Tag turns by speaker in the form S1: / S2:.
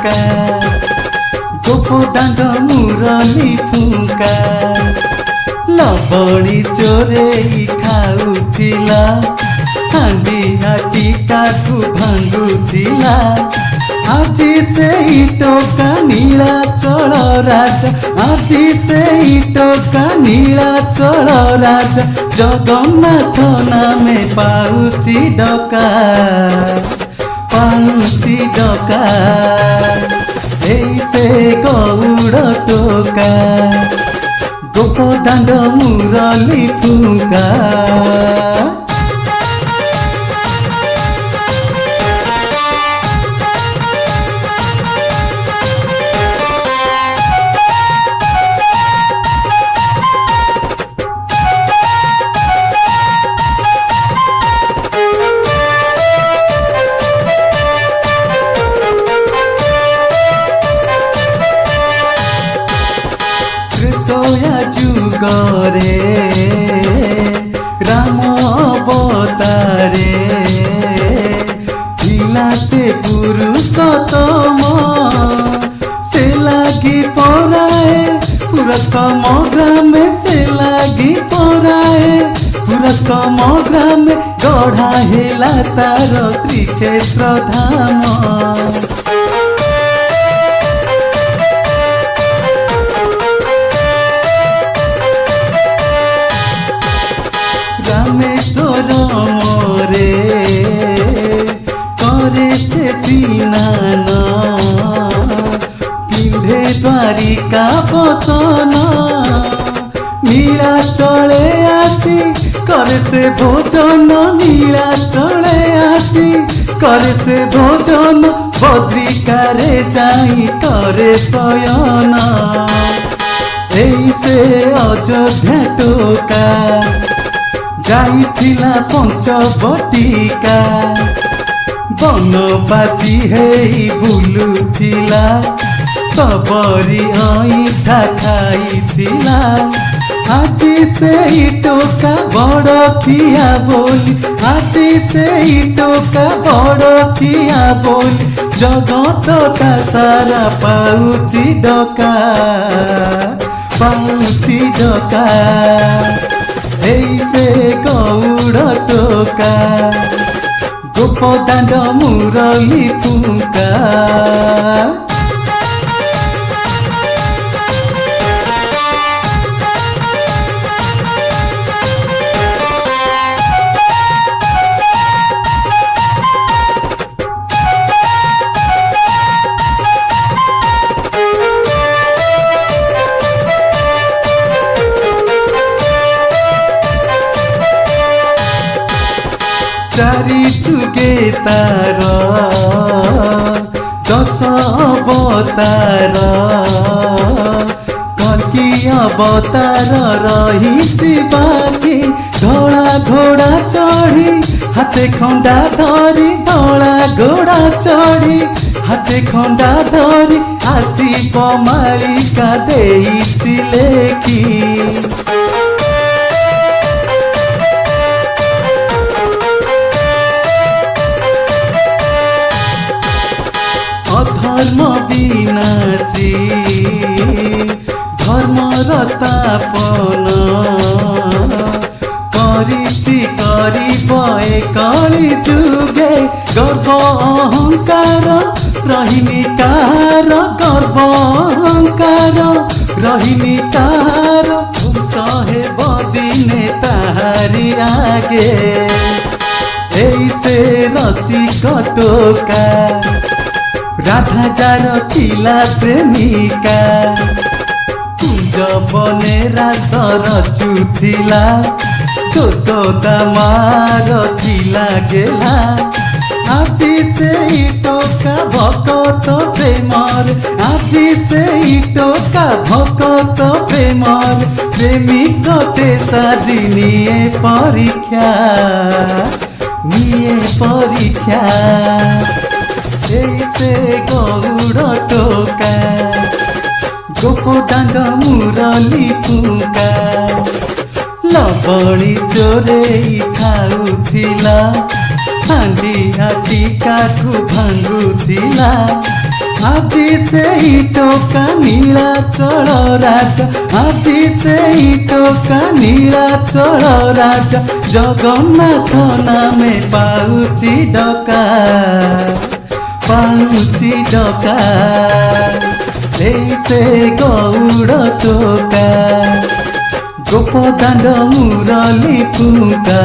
S1: ଟୋକା ଗୋପଦାଣ୍ଡ ମୁରଲି ଫୁଙ୍କା ଲବଣୀ ଚୋରେଇ ଖାଉଥିଲା ହାଣ୍ଡି ହାଟିକାକୁ ଭାଙ୍ଗୁଥିଲା আজি ସେଇ ଟୋକା ନୀଳାଚଳ ରାଜା আজি ସେଇ ଟୋକା ନୀଳାଚଳ ରାଜା ଜଗନ୍ନାଥ ନାମେ ପାଉଛି ଡକା এই সে গৌড় টোকা গোপদাণ্ড মুরলি ফুঙ্কা যুগরে রাম অবতারে ଥିଲା ସେ পুরুষোত্তম সে লাগি পড়াए পুরা তম গ্রামে সে লাগি পড়াए পুরা তম গ্রামে গড়া হেলা তার শ্রীক্ষেত্র ধাম রামেশ্বর মোরে করে সে স্নান পিন্ধে দ্বারিকা বসন নীলাচলে আসি করে সে ভোজন নীলাচলে আসি করে সে ভোজন বদ্রিকারে যাই করে শয়ন এই সে অযোধ্যা টোকা যাইছিলা পঞ্চবটিকা বনবাসী হেই বুলুথিলা সবরি অইঠা খাইছিলা আজি সেই টোকা বড় থিয়া বলি আজি সেই টোকা বড় থিয়া বলি জগতটা সারা পাউছি ডকা পাউছি ডকা এই সে গৌড় টোকা গোপদাণ্ড মুরলি ফুঙ্কা চারি যুগে তার দশ অবতার কল্কি অবতার রহিছি বাকি ধলা ঘোড়া চড়ি হাতে খন্ডা ধরি ধলা ঘোড়া চড়ি হাতে খন্ডা ধরি আসিব মালিকা ଦେଇছি লেখি অধর্ম বিনাশী ধর্মর স্থাপন করিছি করিব এ কলি যুগে গর্ব অহংকার রহিনি কার গর্ব অহংকার রহিনি কার ধ্বংস হেব দিনে তাহারি আগে এই সে রসিক টোকা রাধা যার ଥିଲା প্রেমিকা কুঞ্জ বনে রাস রচুଥିଲା যশোদা মার ଥିଲା গেলা আজি সেই টোকা ভকত প্রেমর আজি সেই টোকা ভকত প্রেমর প্রেমিকতে সাজি নিয়ে পরীক্ষা নিয়ে পরীক্ষা এই সে গৌড় টোকা গোপদাণ্ড মুরলি ফুঙ্কা লবণী চোরেই ଖାଉଥିଲା ହାଣ୍ଡି ହାଟିକାକୁ ଭାଙ୍ଗୁଥିଲା আজি সেই টোকা নীলাচল রাজা, আজি সেই টোকা নীলাচল রাজা, জগন্নাথ নামে পাউছি ডকা, পাউছি ডকা, এই সে গৌড় টোকা, গোপদাণ্ড মুরলী ফুকা।